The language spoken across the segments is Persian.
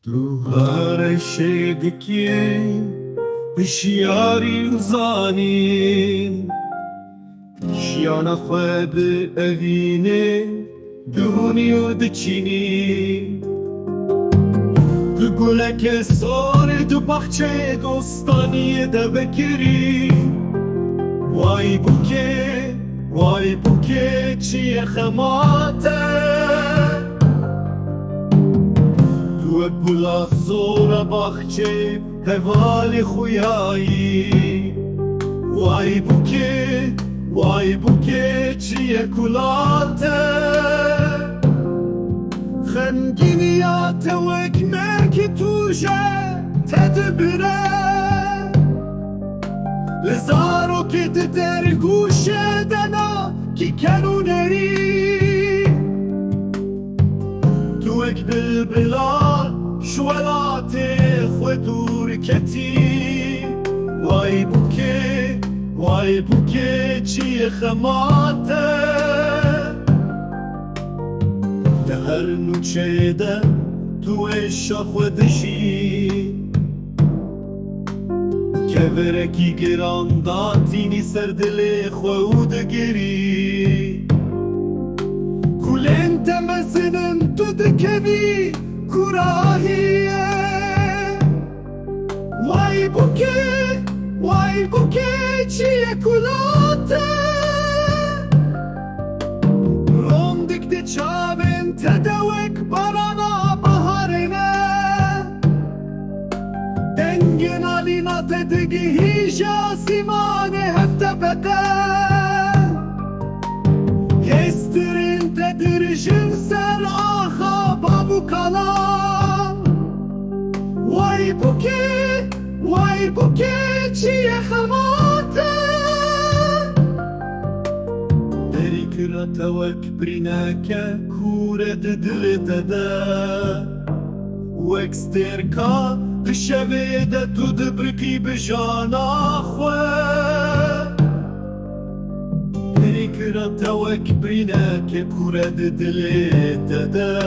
تو هر شیدکی هشیاری و زانین شیانه خواه به اوینه دونی و دچینی تو گلک سار تو بخچه گستانی ده بکری وای بوکه چیه خماته تو گلا سور بخچه هوال خویایی وای بوکه چیه کلاته خنگینیات وکمکی توشه تدبره لزارو که در گوشه دنا کی کنونری تو اک بلبلا شولات خودور کتی وای بوکه چی خماته ده هر نوچه ده تو اشا خودشی کورکی گران داتینی سر دل خود گری کلن تمسنن تو دکوی کراهیه وای بوکه چیه کلاته روندک ده چاوین تدوک برانا بهارنه دنگن آلینا تدگی هیجا سیمانه هفته بده هسترین تدرجن سر آخا بابو کلام وای بوکه چیه خماته دری کرا وک بریناکه کورت دلت ده وکسترکا دشوه ده تو دبرکی بجانا خواه دری کرا وک بریناکه کورت دلت ده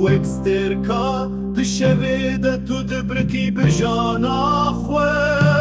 وکسترکا دشوه ده تو دبرکی بجانا خواه